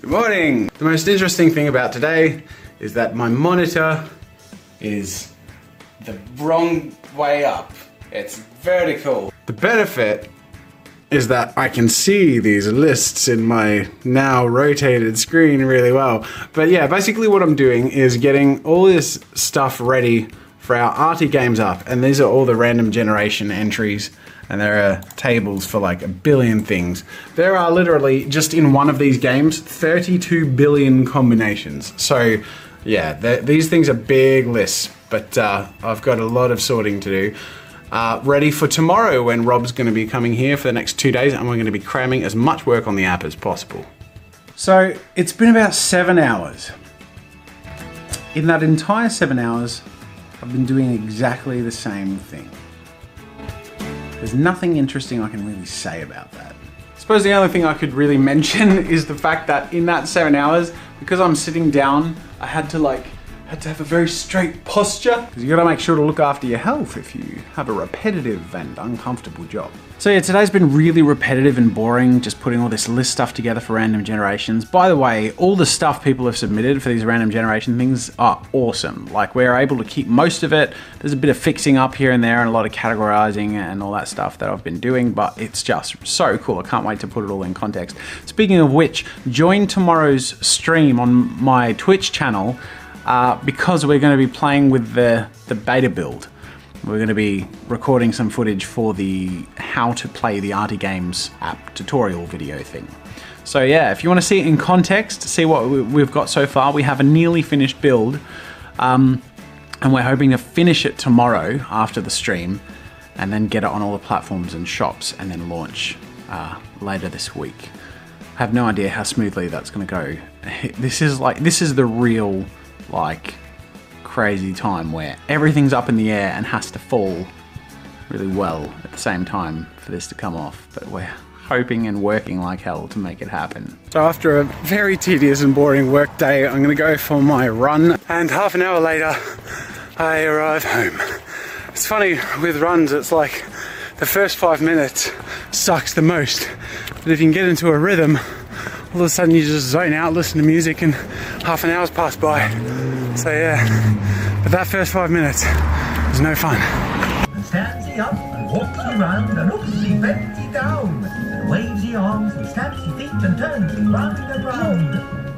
Good morning! The most interesting thing about today is that my monitor is the wrong way up. It's vertical. The benefit is that I can see these lists in my now rotated screen really well. But yeah, basically what I'm doing is getting all this stuff ready for our Arty Games up, and these are all the random generation entries, and there are tables for like 1 billion things. There are literally, just in one of these games, 32 billion combinations. So yeah, these things are big lists, but I've got a lot of sorting to do. Ready for tomorrow when Rob's going to be coming here for the next 2 days, and we're going to be cramming as much work on the app as possible. So it's been about 7 hours. In that entire 7 hours, I've been doing exactly the same thing. There's nothing interesting I can really say about that. I suppose the only thing I could really mention is the fact that in that 7 hours, because I'm sitting down, I had to have a very straight posture, because you gotta make sure to look after your health if you have a repetitive and uncomfortable job. So yeah, today's been really repetitive and boring, just putting all this list stuff together for random generations. By the way, all the stuff people have submitted for these random generation things are awesome. Like, we're able to keep most of it. There's a bit of fixing up here and there and a lot of categorizing and all that stuff that I've been doing, but it's just so cool. I can't wait to put it all in context. Speaking of which, join tomorrow's stream on my Twitch channel because we're going to be playing with the beta build. We're going to be recording some footage for the how to play the Arty Games app tutorial video thing. So yeah, if you want to see it in context, see what we've got so far, we have a nearly finished build, and we're hoping to finish it tomorrow after the stream, and then get it on all the platforms and shops, and then launch later this week. I have no idea how smoothly that's going to go. This is the real crazy time where everything's up in the air and has to fall really well at the same time for this to come off, but we're hoping and working like hell to make it happen. So after a very tedious and boring work day, I'm gonna go for my run, and half an hour later I arrive home. It's funny with runs, it's like the first 5 minutes sucks the most, but if you can get into a rhythm, all of a sudden you just zone out, listen to music, and half an hour's passed by. So yeah, but that first 5 minutes was no fun. And stands he up and walks he round and looks he bends he down and waves he arms and stamps he feet and turns he round and round.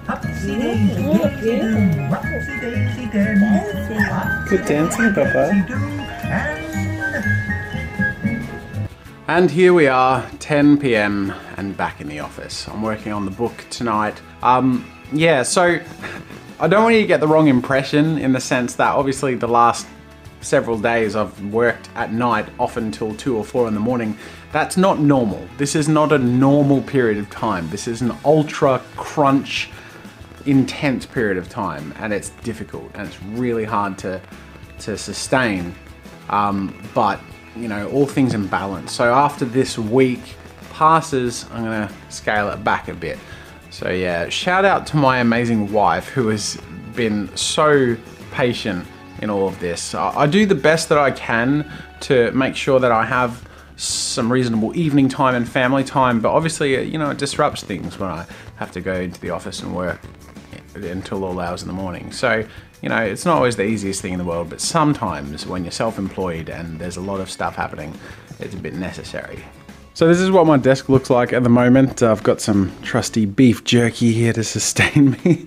Upsy daisy, daisy do, upsy daisy den. Good dancing, Papa. And here we are, 10 PM and back in the office. I'm working on the book tonight. Yeah, so I don't want you to get the wrong impression in the sense that obviously the last several days I've worked at night, often till 2 or 4 in the morning. That's not normal. This is not a normal period of time. This is an ultra crunch, intense period of time, and it's difficult and it's really hard to sustain. But you know, all things in balance. So after this week passes, I'm gonna scale it back a bit. So yeah, shout out to my amazing wife who has been so patient in all of this. I do the best that I can to make sure that I have some reasonable evening time and family time, but obviously, you know, it disrupts things when I have to go into the office and work until all hours in the morning. So, you know, it's not always the easiest thing in the world, but sometimes when you're self-employed and there's a lot of stuff happening, it's a bit necessary. So this is what my desk looks like at the moment. I've got some trusty beef jerky here to sustain me.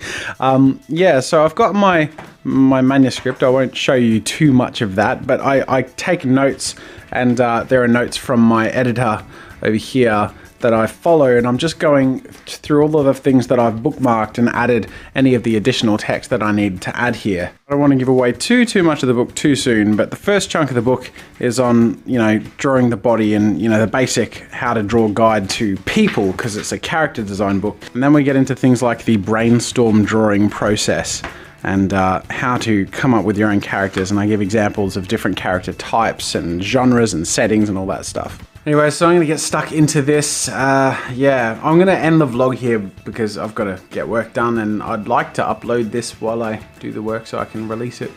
Yeah, so I've got my manuscript. I won't show you too much of that, but I take notes, and there are notes from my editor over here that I follow, and I'm just going through all of the things that I've bookmarked and added any of the additional text that I need to add here. I don't want to give away too much of the book too soon, but the first chunk of the book is on, you know, drawing the body and, you know, the basic how to draw guide to people, because it's a character design book. And then we get into things like the brainstorm drawing process and how to come up with your own characters, and I give examples of different character types and genres and settings and all that stuff. Anyway, so I'm going to get stuck into this. Yeah, I'm going to end the vlog here because I've got to get work done, and I'd like to upload this while I do the work so I can release it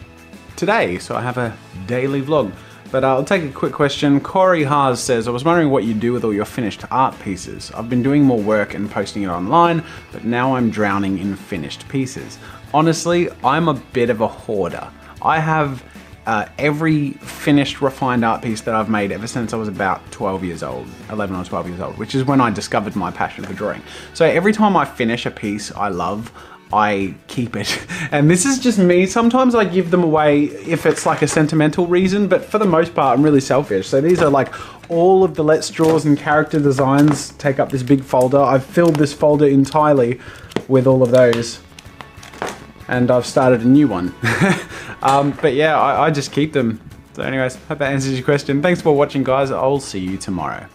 today, so I have a daily vlog. But I'll take a quick question. Corey Haas says, I was wondering what you do with all your finished art pieces. I've been doing more work and posting it online, but now I'm drowning in finished pieces. Honestly, I'm a bit of a hoarder. I have every finished refined art piece that I've made ever since I was about 12 years old, 11 or 12 years old, which is when I discovered my passion for drawing. So every time I finish a piece I love, I keep it. And this is just me. Sometimes I give them away if it's like a sentimental reason, but for the most part, I'm really selfish. So these are like all of the Let's Draws and character designs take up this big folder. I've filled this folder entirely with all of those. And I've started a new one. But yeah, I just keep them. So anyways, hope that answers your question. Thanks for watching, guys. I'll see you tomorrow.